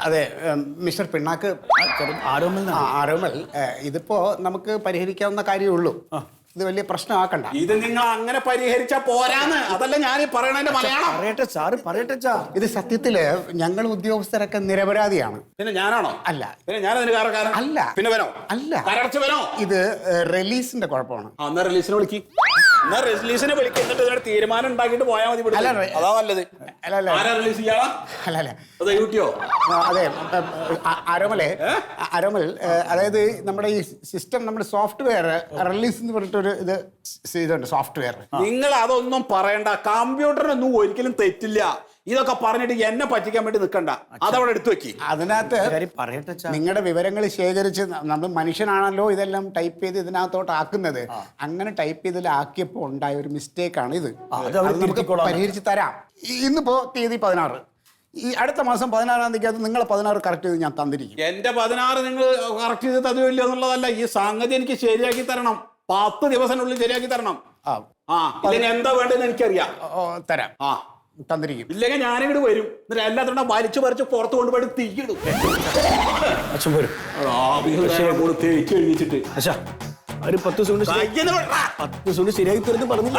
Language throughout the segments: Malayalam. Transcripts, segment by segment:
അതെ മിസ്റ്റർ പിണ്ണാക്ക് ആരോമൽ ഇതിപ്പോ നമുക്ക് പരിഹരിക്കാവുന്ന കാര്യമേ ഉള്ളൂ. ഇത് വലിയ പ്രശ്നമാക്കണ്ട. ഇത് നിങ്ങൾ അങ്ങനെ പരിഹരിച്ചാ പോരാന്ന്. അതല്ല ഞാൻ പറയണതിന്റെ മലയാളം. പറയട്ടെ ഇത് സത്യത്തില് ഞങ്ങൾ ഉദ്യോഗസ്ഥരൊക്കെ നിരപരാധിയാണ്. പിന്നെ ഞാനാണോ? അല്ല. പിന്നെ ഞാനതിന് കാരണക്കാരൻ അല്ല. പിന്നെ വരോ? അല്ല. കരടച്ച് വരോ? ഇത് റിലീസിന്റെ കുഴപ്പമാണ്. എന്നാ റിലീസിനെ വിളിക്ക്. എന്നാ റിലീസിനെ വിളിക്ക്. എന്നിട്ട് ഇതിനൊരു തീരുമാനം ഉണ്ടാക്കിയിട്ട് പോയാൽ മതി. അതാ നല്ലത്. ആരാ റിലീസ് ചെയ്യാ? അല്ല യൂട്ടിയോ? അതെ ആരോമൽ അതായത് നമ്മുടെ ഈ സിസ്റ്റം നമ്മുടെ സോഫ്റ്റ്വെയർ റിലീസ് എന്ന് പറഞ്ഞിട്ടൊരു ഇത് ഇതുണ്ട് സോഫ്റ്റ്വെയർ. നിങ്ങൾ അതൊന്നും പറയണ്ട. കമ്പ്യൂട്ടറിനൊന്നും ഒരിക്കലും തെറ്റില്ല. ഇതൊക്കെ പറഞ്ഞിട്ട് എന്നെ പറ്റിക്കാൻ വേണ്ടി നിൽക്കണ്ട. അതവിടെ എടുത്തു വെക്കി. അതിനകത്ത് നിങ്ങളുടെ വിവരങ്ങൾ ശേഖരിച്ച് നമ്മൾ മനുഷ്യനാണല്ലോ ഇതെല്ലാം ടൈപ്പ് ചെയ്ത് ഇതിനകത്തോട്ട് ആക്കുന്നത്. അങ്ങനെ ടൈപ്പ് ചെയ്തതിലാക്കിയപ്പോൾ ഉണ്ടായ ഒരു മിസ്റ്റേക്കാണ് ഇത്. നമുക്ക് പരിഹരിച്ച് തരാം. ഇന്നിപ്പോ തീയതി 16. ഈ അടുത്ത മാസം 16-ാം തീയതി അത് നിങ്ങളെ 16 കറക്റ്റ് ചെയ്ത് ഞാൻ തന്നിരിക്കും. എന്റെ 16 നിങ്ങൾ കറക്റ്റ് ചെയ്ത് തരുമില്ല എന്നുള്ളതല്ല. ഈ സംഗതി എനിക്ക് ശരിയാക്കി തരണം. 10 ദിവസത്തിനുള്ളിൽ ശരിയാക്കി തരണം. ഇല്ലെങ്കിൽ എന്താ വേണ്ടതെന്ന് എനിക്കറിയാം. തരാം. തന്നിരിക്കും. ഇല്ലെങ്കിൽ ഞാനിങ്ങോട്ട് വരും. എന്നിട്ട് എല്ലാത്തിനും വലിച്ചു പറിച്ച് പുറത്ത് കൊണ്ടുപോയി തീയിടും. തേച്ച് കഴിഞ്ഞിട്ട് ഒരു 10 ദിവസം ശരിയാക്കി തരുന്നു പറഞ്ഞു.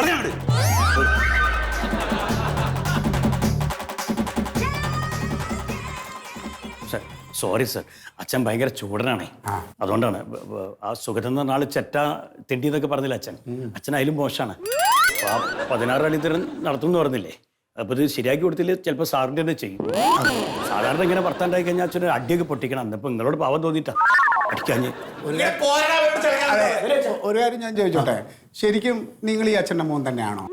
സോറി സർ, അച്ഛൻ ഭയങ്കര ചൂടനാണേ. അതുകൊണ്ടാണ്. ആ സുഗതൻ എന്ന് പറഞ്ഞ ആള് ചെറ്റ തെണ്ടി എന്നൊക്കെ പറഞ്ഞില്ല അച്ഛൻ. അച്ഛൻ അതിലും മോശമാണ്. ആ 16 അടി തരം നടത്തും എന്ന് പറഞ്ഞില്ലേ? അപ്പൊ ഇത് ശരിയാക്കി കൊടുത്തില്ല ചിലപ്പോൾ സാറിൻ്റെ തന്നെ ചെയ്യും. സാധാരണ ഇങ്ങനെ വർത്താണ്ടായി കഴിഞ്ഞാൽ അച്ഛന് അടിയൊക്കെ പൊട്ടിക്കണം. എന്നിപ്പോ നിങ്ങളോട് പാവം തോന്നിയിട്ടാ അടിക്കാഞ്ഞ്. ഒരു കാര്യം ഞാൻ ചോദിച്ചോട്ടെ, ശരിക്കും നിങ്ങൾ ഈ അച്ഛൻ്റെ മോൻ തന്നെയാണോ?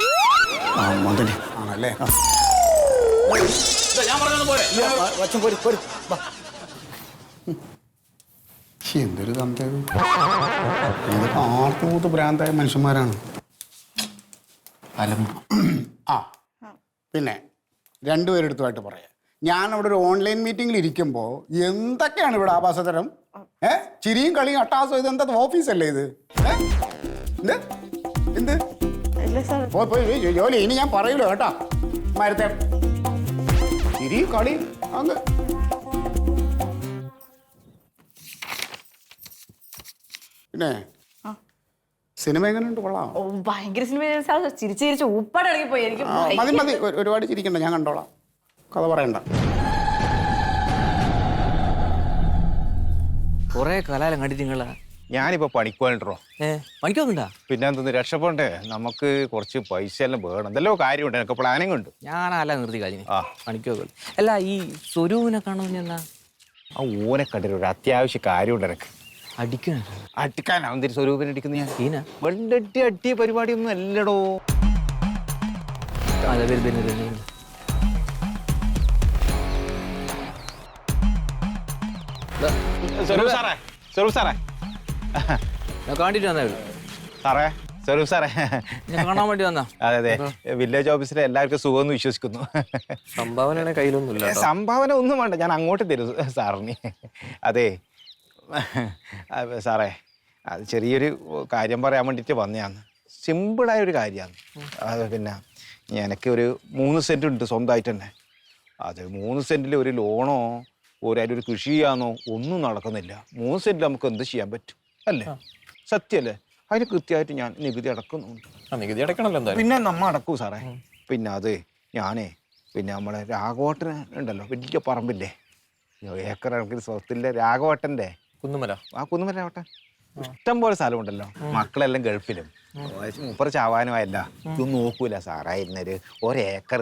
മോൻ തന്നെ ആണല്ലേ? എന്തൊരു തന്തേത്! ഇതൊക്കെ ആർത്തുമൂത്ത് ഭ്രാന്തായ മനുഷ്യന്മാരാണ്. പിന്നെ രണ്ടുപേരെടുത്തുമായിട്ട് പറയാം. ഞാൻ അവിടെ ഒരു ഓൺലൈൻ മീറ്റിംഗിൽ ഇരിക്കുമ്പോൾ എന്തൊക്കെയാണ് ഇവിടെ ആഭാസതരം? ചിരിയും കളിയും അട്ടാസവും. ഇത് എന്താ ഓഫീസല്ലേ ഇത്? എന്ത് പോയി ജോലി. ഇനി ഞാൻ പറയൂലോ കേട്ടാ മരത്തെ ചിരിയും കളിയും അങ്ങ്. പിന്നെ സിനിമ എങ്ങനെയുണ്ട്? കൊള്ളാം. ഭയങ്കര സിനിമ. ചിരിച്ച് ചിരിച്ച് ഉപ്പാടടങ്ങി പോയി. എനിക്ക് മതി ഒരുപാട് ചിരിക്കണ്ട, ഞാൻ കണ്ടോളാം. കഥ പറയണ്ട. കൊറേ കാലം കണ്ടിട്ട് നിങ്ങളാ. ഞാനിപ്പോ പണിക്കോണ്ടോ? പണിക്കൊന്നുണ്ടാ? പിന്നെ എന്തൊന്ന് രക്ഷപ്പെടണ്ടേ? നമുക്ക് കുറച്ച് പൈസ എല്ലാം വേണം. എന്തെല്ലോ കാര്യമുണ്ട്. എനിക്ക് പ്ലാനിങ് ഉണ്ട്. ഞാനല്ല നിർത്തി കാര്യം. പണിക്കോ. അല്ല, ഈ സ്വരൂപിനെ കാണുന്ന ആ ഓനെ കണ്ടിട്ട് ഒരു അത്യാവശ്യ കാര്യമുണ്ട് എനിക്ക്. അടിക്കാനാ എന്തിരി സ്വരൂപിനെ അടിക്കുന്ന? ഞാൻ വെള്ളട്ടി അടിയ പരിപാടിയൊന്നും അല്ലടോ. സ്വരൂപ് സാറേ, സ്വരൂപ് സാറേ കണ്ടിട്ട് വന്നേ സാറേ. സ്വരൂപ് സാറേ കാണാൻ വേണ്ടി വന്നാ? അതെ അതെ, വില്ലേജ് ഓഫീസിലെ എല്ലാവർക്കും സുഖമെന്ന് വിശ്വസിക്കുന്നു. സംഭാവന കയ്യിലൊന്നുമില്ല. സംഭാവന ഒന്നും വേണ്ട, ഞാൻ അങ്ങോട്ട് തരും സാറിന്. അതെ സാറേ, അത് ചെറിയൊരു കാര്യം പറയാൻ വേണ്ടിയിട്ട് വന്നതാണ്. സിമ്പിളായൊരു കാര്യമാണ്. അത് പിന്നെ എനിക്ക് ഒരു 3 സെൻറ്റ് ഉണ്ട് സ്വന്തമായിട്ട് തന്നെ. അത് 3 സെൻറ്റിൽ ഒരു ലോണോ ഒരു കൃഷി ചെയ്യാനോ ഒന്നും നടക്കുന്നില്ല. 3 സെൻറ്റിൽ നമുക്ക് എന്ത് ചെയ്യാൻ പറ്റും അല്ലേ? സത്യമല്ലേ? അതിന് കൃത്യമായിട്ട് ഞാൻ നികുതി അടക്കുന്നുണ്ട്. നികുതി അടക്കണല്ലോ. പിന്നെ നമ്മ അടക്കൂ സാറേ. പിന്നെ അത് ഞാനേ പിന്നെ നമ്മളെ രാഘവട്ടന് ഉണ്ടല്ലോ, വലിയ പറമ്പില്ലേ, ഏക്കർ കണക്കിന് സ്വത്തിൻ്റെ രാഘവട്ടൻ്റെ കുന്നുമല. ആ കുന്നുമല ആവട്ടെ, ഇഷ്ടം പോലെ സ്ഥലമുണ്ടല്ലോ. മക്കളെല്ലാം ഗൾഫിലും മൂപ്പർ ചാവാനുമായല്ല. ഇതൊന്നും നോക്കൂല സാറായിരുന്നൊരു ഒരേക്കർ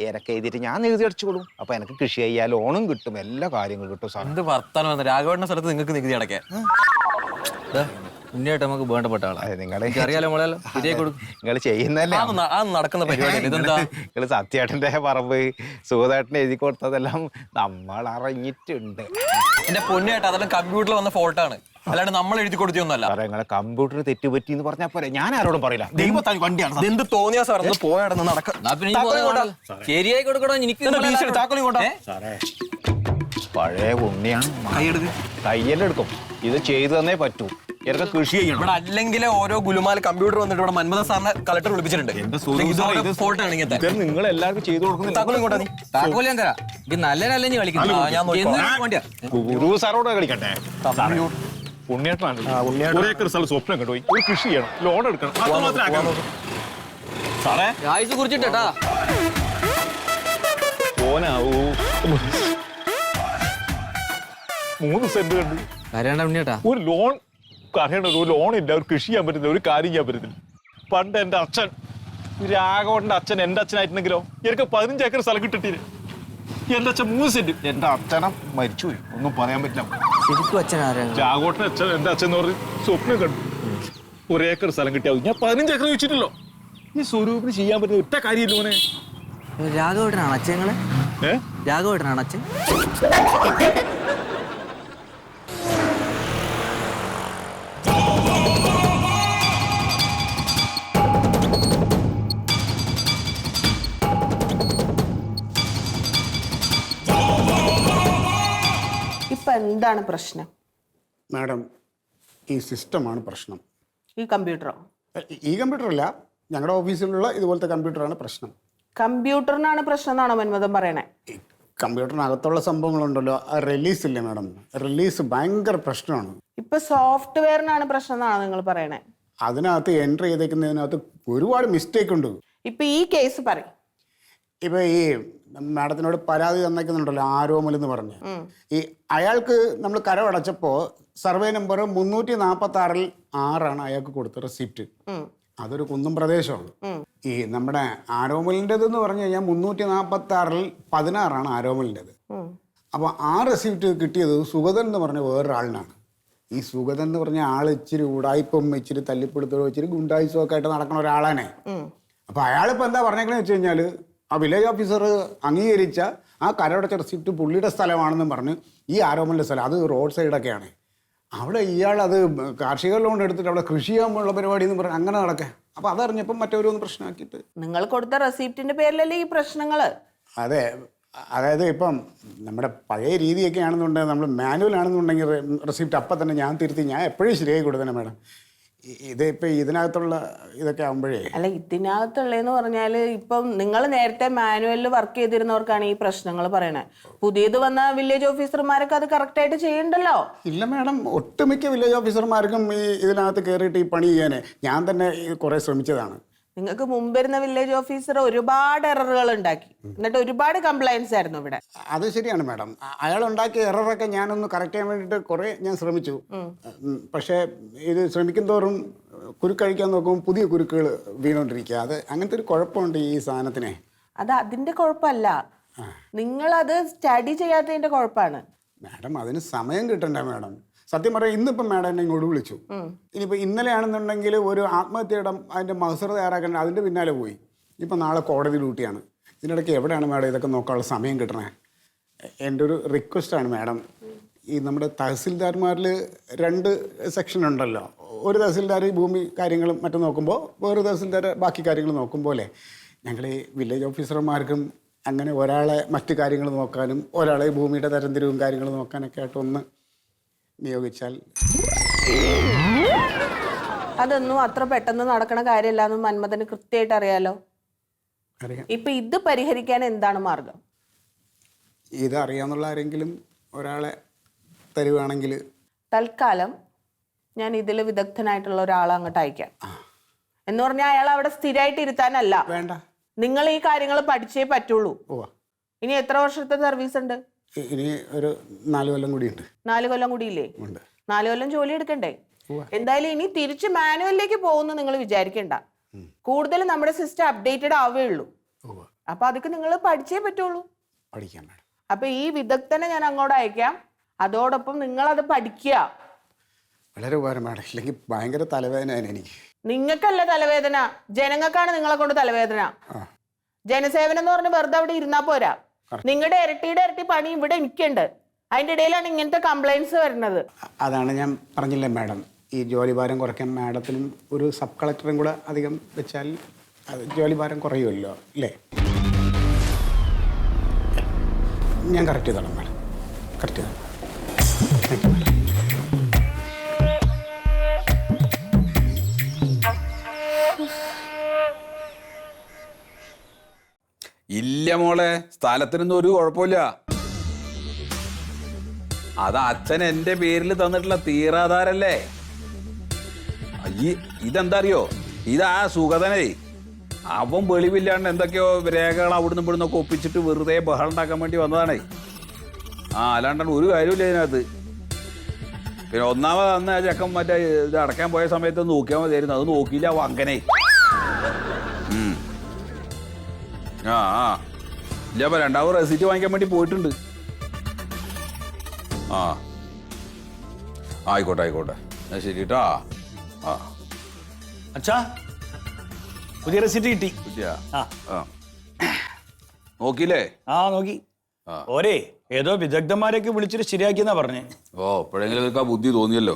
ഏരൊക്കെ എഴുതിയിട്ട് ഞാൻ നികുതി അടിച്ചോളും. അപ്പൊ എനിക്ക് കൃഷി ചെയ്യാൻ ലോണും കിട്ടും, എല്ലാ കാര്യങ്ങളും കിട്ടും സാർ. എന്ത് വർത്താനം! രാഘവന്റെ സ്ഥലത്ത് നിങ്ങൾക്ക് നികുതി അടയ്ക്കാൻ മുന്നേറ്റ് നമുക്ക് വേണ്ടപ്പെട്ട ആളാണ്. നിങ്ങളറിയാലോ മോളല്ലോ. നിങ്ങൾ ചെയ്യുന്നല്ലേ നടക്കുന്ന പരിപാടി. ഇതെന്താ നിങ്ങൾ സത്യേട്ടന്റെ പറമ്പ് സുഗതേട്ടന് എഴുതി കൊടുത്തതെല്ലാം നമ്മൾ അറിഞ്ഞിട്ടുണ്ട്. എന്റെ പൊന്നേട്ടാ, അതെല്ലാം കമ്പ്യൂട്ടറിൽ വന്ന ഫോൾട്ടാണ്, അല്ലാണ്ട് നമ്മൾ എഴുതി കൊടുത്തൊന്നുമല്ല. നിങ്ങളെ കമ്പ്യൂട്ടർ തെറ്റുപറ്റി എന്ന് പറഞ്ഞാൽ പോരെ, ഞാൻ ആരോടും പറയില്ല. ദൈവത്താൻ വണ്ടിയാണ്. എന്ത് തോന്നിയാ സാർ? പോയാടന്ന് നടക്കാം. ശരിയായി കൊടുക്കണോ? പഴയ ഉണ്ണിയാണ്. കയ്യെല്ലാം എടുക്കും. ഇത് ചെയ്തു തന്നേ പറ്റൂ. എനിക്ക് കൃഷി ചെയ്യണം. ഇവിടെ അല്ലെങ്കിൽ ഓരോ ഗുലുമാൽ കമ്പ്യൂട്ടർ വന്നിട്ട് ഇവിടെ മന്മഥ സാറിനെ കളക്ടർ വിളിപ്പിച്ചിട്ടുണ്ട്. ഫോൾട്ട് ആണെങ്കിൽ നിങ്ങൾ എല്ലാവർക്കും ചെയ്തു കൊടുക്കുന്നില്ല. താക്കോൽ ഇങ്ങോട്ടാ നീ. താക്കോൽ ഞാൻ തരാം. ഇത് നല്ല നീ കളിക്കുന്നു. ഞാൻ വണ്ടിയാ ഗുരു സാറോട് കളിക്കട്ടെ. പുണ്യേട്ടനാണ്. ഒരു ഏക്കർ സ്ഥലം സ്വപ്നം കണ്ടുപോയി. ഒരു കൃഷി ചെയ്യണം, ലോൺ എടുക്കണം. സാറേ ആയുസ് കുറിച്ചിട്ടാ ഓനാവൂ 3 സെന്റ് കണ്ട് കരയാണ്ട ഉണ്ണിയേട്ടാ. ഒരു ലോൺ അറിയണ്ട. ഒരു ലോൺ ഇല്ല, ഒരു കൃഷി ചെയ്യാൻ പറ്റുന്നില്ല, ഒരു കാര്യം ചെയ്യാൻ പറ്റുന്നില്ല. പണ്ട് എൻ്റെ അച്ഛൻ രാഘവന്റെ അച്ഛൻ എൻ്റെ അച്ഛനായിട്ടുണ്ടെങ്കിലോ എനിക്ക് 15 ഏക്കർ സ്ഥലം കിട്ടിട്ടില്ല. എൻ്റെ അച്ഛൻ 3 സെന്റ്. എൻ്റെ അച്ഛനെ മരിച്ചുപോയി, ഒന്നും പറയാൻ പറ്റില്ല. ശരിക്കും അച്ഛൻ ആരാ? രാഘവന്റെ അച്ഛൻ എൻ്റെ അച്ഛൻ എന്ന് പറഞ്ഞ് സ്വപ്നം കണ്ടു. 1 ഏക്കർ സ്ഥലം കിട്ടിയാൽ ഞാൻ 15 ഏക്കർ വെച്ചിട്ടില്ലോ. ഈ സ്വരൂപിന് ചെയ്യാൻ പറ്റുന്ന ഒറ്റ കാര്യമില്ല മോനെ. രാഘവേട്ടനാണ് അച്ഛങ്ങള്? രാഘവേട്ടനാണ് അച്ഛൻ? ഇപ്പൊ എന്താണ് പ്രശ്നം? മാഡം, ഈ സിസ്റ്റമാണ് പ്രശ്നം. ഈ കമ്പ്യൂട്ടറോ? ഈ കമ്പ്യൂട്ടർ അല്ല, ഞങ്ങളുടെ ഓഫീസിലുള്ള ഇതുപോലത്തെ കമ്പ്യൂട്ടറാണ് പ്രശ്നം. കമ്പ്യൂട്ടറിനാണ് പ്രശ്നം എന്നാണോ മന്മഥൻ പറയണേ? ഈ കമ്പ്യൂട്ടറിനകത്തുള്ള സംഭവങ്ങളുണ്ടല്ലോ, ആ റിലീസ് ഇല്ലേ മാഡം, റിലീസ് ഭയങ്കര പ്രശ്നമാണ്. ഇപ്പൊ സോഫ്റ്റ്വെയറിനാണ് പ്രശ്നം എന്നാണോ നിങ്ങൾ പറയണേ? അതിനകത്ത് എൻട്രി ചെയ്തേക്കുന്നതിനകത്ത് ഒരുപാട് മിസ്റ്റേക്ക് ഉണ്ട്. ഇപ്പൊ ഈ കേസ് പറയും. ഇപ്പൊ ഈ മാഡത്തിനോട് പരാതി തന്നേക്കുന്നുണ്ടല്ലോ, ആരോമൽ എന്ന് പറഞ്ഞ്, ഈ അയാൾക്ക് നമ്മൾ കരമടച്ചപ്പോൾ സർവേ നമ്പർ 346-ൽ 6 അയാൾക്ക് കൊടുത്ത റെസിപ്റ്റ്. അതൊരു കുന്നും പ്രദേശമാണ്. ഈ നമ്മുടെ ആരോമലിൻ്റെത് എന്ന് പറഞ്ഞു കഴിഞ്ഞാൽ 346-ൽ 16 ആരോമലിൻ്റെത്. അപ്പോൾ ആ റെസിപ്റ്റ് കിട്ടിയത് സുഗതൻ എന്ന് പറഞ്ഞ വേറൊരാളിനാണ്. ഈ സുഗതൻ എന്ന് പറഞ്ഞ ആൾ ഇച്ചിരി ഉടായിപ്പം, ഇച്ചിരി തല്ലിപ്പിടുത്തോ, ഇച്ചിരി ഗുണ്ടായിസോ ഒക്കെ ആയിട്ട് നടക്കുന്ന ഒരാളാണ്. അപ്പോൾ അയാളിപ്പോൾ എന്താ പറഞ്ഞേക്കണെന്ന് വെച്ച് കഴിഞ്ഞാൽ, ആ വില്ലേജ് ഓഫീസർ അംഗീകരിച്ച ആ കരമടച്ച റെസിപ്റ്റ് പുള്ളിയുടെ സ്ഥലമാണെന്നും പറഞ്ഞ് ഈ ആരോമലിൻ്റെ സ്ഥലം, അത് റോഡ് സൈഡൊക്കെയാണ്. അവിടെ ഇയാൾ അത് കാർഷിക ലോൺ എടുത്തിട്ട് അവിടെ കൃഷി ചെയ്യാനുള്ള പരിപാടി എന്ന് പറഞ്ഞാൽ അങ്ങനെ നടക്കുക. അപ്പോൾ അതറിഞ്ഞപ്പം മറ്റൊരു പ്രശ്നമാക്കിയിട്ട്. നിങ്ങൾ കൊടുത്ത റെസിപ്റ്റിന്റെ പേരിലല്ലേ ഈ പ്രശ്നങ്ങള്? അതെ, അതായത് ഇപ്പം നമ്മുടെ പഴയ രീതിയൊക്കെ ആണെന്നുണ്ടെങ്കിൽ, നമ്മൾ മാനുവൽ ആണെന്നുണ്ടെങ്കിൽ റെസിപ്റ്റ് അപ്പം തന്നെ ഞാൻ തിരുത്തി ഞാൻ എപ്പോഴും ശരിയായി കൊടുത്തന്നെ മാഡം. ഇതിപ്പോൾ ഇതിനകത്തുള്ള ഇതൊക്കെ ആകുമ്പോഴേ. അല്ല, ഇതിനകത്തുള്ളതെന്ന് പറഞ്ഞാൽ ഇപ്പം നിങ്ങൾ നേരത്തെ മാനുവലിൽ വർക്ക് ചെയ്തിരുന്നവർക്കാണ് ഈ പ്രശ്നങ്ങൾ പറയണേ. പുതിയത് വന്ന വില്ലേജ് ഓഫീസർമാരൊക്കെ അത് കറക്റ്റായിട്ട് ചെയ്യണ്ടല്ലോ. ഇല്ല മാഡം, ഒട്ടുമിക്ക വില്ലേജ് ഓഫീസർമാർക്കും ഈ ഇതിനകത്ത് കയറിയിട്ട് ഈ പണി ചെയ്യാനേ ഞാൻ തന്നെ കുറേ ശ്രമിച്ചതാണ്. നിങ്ങൾക്ക് മുമ്പിരുന്ന വില്ലേജ് ഓഫീസർ ഒരുപാട് എററുകൾ ഉണ്ടാക്കി, എന്നിട്ട് ഒരുപാട് കംപ്ലൈൻസ് ആയിരുന്നു ഇവിടെ. അത് ശരിയാണ് മാഡം. അയാൾ ഉണ്ടാക്കിയ എററൊക്കെ ഞാനൊന്ന് കറക്റ്റ് ചെയ്യാൻ വേണ്ടിയിട്ട് കുറേ ഞാൻ ശ്രമിച്ചു. പക്ഷേ ഇത് ശ്രമിക്കും തോറും കുരുക്കഴിക്കാൻ നോക്കുമ്പോൾ പുതിയ കുരുക്കുകൾ വീണുകൊണ്ടിരിക്കുക. അത് അങ്ങനത്തെ ഒരു കുഴപ്പമുണ്ട് ഈ സാധനത്തിനെ. അത് അതിന്റെ കുഴപ്പമല്ല, നിങ്ങളത് സ്റ്റഡി ചെയ്യാത്തതിന്റെ കുഴപ്പമാണ്. മാഡം, അതിന് സമയം കിട്ടണ്ടേ മാഡം? സത്യം പറയാം, ഇന്നിപ്പം മാഡം എന്നെ ഇങ്ങോട്ട് വിളിച്ചു. ഇനിയിപ്പോൾ ഇന്നലെയാണെന്നുണ്ടെങ്കിൽ ഒരു ആത്മഹത്യയുടെ അതിൻ്റെ മഹസർ തയ്യാറാക്കേണ്ട, അതിൻ്റെ പിന്നാലെ പോയി. ഇപ്പം നാളെ കോടതി ഡ്യൂട്ടിയാണ്. ഇതിനിടയ്ക്ക് എവിടെയാണ് മാഡം ഇതൊക്കെ നോക്കാനുള്ള സമയം കിട്ടണേ? എൻ്റെ ഒരു റിക്വസ്റ്റാണ് മാഡം, ഈ നമ്മുടെ തഹസിൽദാർമാരിൽ 2 സെക്ഷൻ ഉണ്ടല്ലോ. ഒരു തഹസിൽദാർ ഭൂമി കാര്യങ്ങളും മറ്റും നോക്കുമ്പോൾ, വേറൊരു തഹസിൽദാർ ബാക്കി കാര്യങ്ങൾ നോക്കുമ്പോലെ ഞങ്ങൾ ഈ വില്ലേജ് ഓഫീസർമാർക്കും അങ്ങനെ ഒരാളെ മറ്റു കാര്യങ്ങൾ നോക്കാനും ഒരാളെ ഭൂമിയുടെ തരംതിരിവും കാര്യങ്ങളും നോക്കാനൊക്കെ ആയിട്ടൊന്ന് നിയോഗിച്ചാൽ. അതൊന്നും അത്ര പെട്ടെന്ന് നടക്കണ കാര്യമല്ല എന്ന് മന്മഥന് കൃത്യമായിട്ട് അറിയാലോ. ഇപ്പൊ ഇത് പരിഹരിക്കാൻ എന്താണ് മാർഗം? ഇത് അറിയാന്നുള്ള ആരെങ്കിലും ഒരാളെ തരുവാണെങ്കിൽ. തൽക്കാലം ഞാൻ ഇതിൽ വിദഗ്ധനായിട്ടുള്ള ഒരാളെ അങ്ങോട്ട് അയക്കാം. എന്ന് പറഞ്ഞാൽ അയാൾ അവിടെ സ്ഥിരമായിട്ട് ഇരുത്താനല്ല. വേണ്ട, നിങ്ങൾ ഈ കാര്യങ്ങൾ പഠിച്ചേ പറ്റുള്ളൂ. ഇനി എത്ര വർഷത്തെ സർവീസ് ഉണ്ട്? ഇനി ഒരു 4 കൊല്ലം കൂടിയുണ്ട്. 4 കൊല്ലം കൂടിയില്ലേ? 4 കൊല്ലം ജോലി എടുക്കണ്ടേ? എന്തായാലും ഇനി തിരിച്ച് മാനുവലിലേക്ക് പോകുന്നു നിങ്ങൾ വിചാരിക്കണ്ട. കൂടുതൽ നമ്മുടെ സിസ്റ്റം അപ്ഡേറ്റഡ് ആവേ ഉള്ളൂ. അപ്പൊ അതൊക്കെ നിങ്ങൾ പഠിച്ചേ പറ്റുള്ളൂ. പഠിക്കാം മാഡം. അപ്പൊ ഈ വിദഗ്ധനെ ഞാൻ അങ്ങോട്ട് അയക്കാം. അതോടൊപ്പം നിങ്ങൾ അത് പഠിക്കുക. വളരെ ഉപകാരം മാഡം. ഇല്ലെങ്കിൽ ഭയങ്കര തലവേദനയാണ് എനിക്ക്. നിങ്ങൾക്കല്ല തലവേദന, ജനങ്ങൾക്കാണ് നിങ്ങളെ കൊണ്ട് തലവേദന. ജനസേവനം എന്ന് പറഞ്ഞ് വെറുതെ അവിടെ ഇരുന്നാ പോരാ. നിങ്ങളുടെ ഇരട്ടിയുടെ ഇരട്ടി പണി ഇവിടെ എനിക്കുണ്ട്. അതിൻ്റെ ഇടയിലാണ് ഇങ്ങനത്തെ കംപ്ലൈൻസ് വരുന്നത്. അതാണ് ഞാൻ പറഞ്ഞില്ലേ മാഡം, ഈ ജോലിഭാരം കുറയ്ക്കാൻ മാഡത്തിനും ഒരു സബ് കളക്ടറും കൂടെ അധികം വെച്ചാൽ അത് ജോലിഭാരം കുറയുമല്ലോ അല്ലേ? ഞാൻ കറക്റ്റ് ചെയ്തോളാം മാഡം, കറക്റ്റ് ചെയ്തോളാം. Thank you madam. ഇല്ല മോളെ, സ്ഥലത്തിനൊന്നും ഒരു കുഴപ്പമില്ല. അത് അച്ഛൻ എന്റെ പേരിൽ തന്നിട്ടുള്ള തീരാധാരല്ലേ. ഇതെന്താ അറിയോ, ഇതാ സുഗതനേ, അവൻ വെളിവില്ലാണ്ട് എന്തൊക്കെയോ രേഖകൾ അവിടുന്ന് ഇവിടുന്നൊക്കെ ഒപ്പിച്ചിട്ട് വെറുതെ ബഹളം ഉണ്ടാക്കാൻ വേണ്ടി വന്നതാണേ. അല്ലാണ്ടാണ് ഒരു കാര്യമില്ല ഇതിനകത്ത്. പിന്നെ ഒന്നാമത് അന്ന് ആ ചെക്കൻ മറ്റേ ഇത് അടയ്ക്കാൻ പോയ സമയത്ത് നോക്കിയാൽ മതിയായിരുന്നു, അത് നോക്കിയില്ല അങ്ങനെ. ഇല്ല, അപ്പൊ രണ്ടാമത് റെസിറ്റ് വാങ്ങിക്കാൻ വേണ്ടി പോയിട്ടുണ്ട്. ആയിക്കോട്ടെ ആയിക്കോട്ടെ, ശരി കേട്ടാ. അച്ഛാ, പുതിയ റെസിറ്റ് കിട്ടി. നോക്കിയില്ലേ? നോക്കി. ഓരേ ഏതോ വിദഗ്ധന്മാരെയൊക്കെ വിളിച്ചിട്ട് ശരിയാക്കിയെന്നാ പറഞ്ഞേ. എപ്പോഴെങ്കിലും ആ ബുദ്ധി തോന്നിയല്ലോ.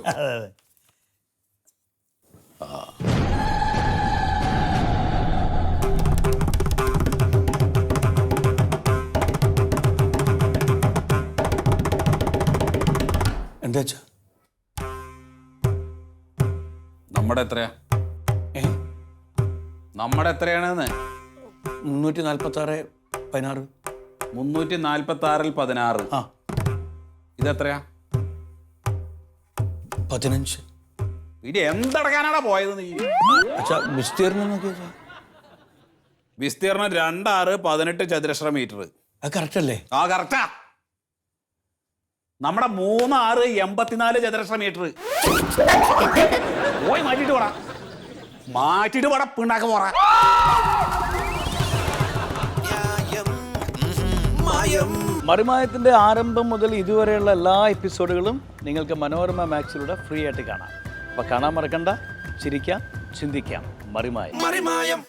എന്താ അച്ഛാ? നമ്മുടെ എത്രയാ? നമ്മുടെ എത്രയാണെന്ന്? 346 16. 346-ൽ 16. ഇതെത്രയാ? 15. ഇനി എന്തടക്കാനാടാ പോയത് നീ? അച്ഛാ, വിസ്തീർണം നോക്കിയാ? വിസ്തീർണം 2-6-18 ചതുരശ്ര മീറ്റർ. അത് കറക്റ്റ് അല്ലേ? കറക്റ്റാ. നമ്മുടെ 3-6-84 ചതുരശ്ര മീറ്റർ. പോയി മാറ്റിട്ട് പോടാ, മാറ്റിട്ട് പോടാ, പിണ്ണാക്ക പോറാ. മറിമായത്തിന്റെ ആരംഭം മുതൽ ഇതുവരെയുള്ള എല്ലാ എപ്പിസോഡുകളും നിങ്ങൾക്ക് മനോരമ മാക്സിലൂടെ ഫ്രീ ആയിട്ട് കാണാം. അപ്പൊ കാണാൻ മറക്കണ്ട. ചിരിക്കാം, ചിന്തിക്കാം. മറിമായം.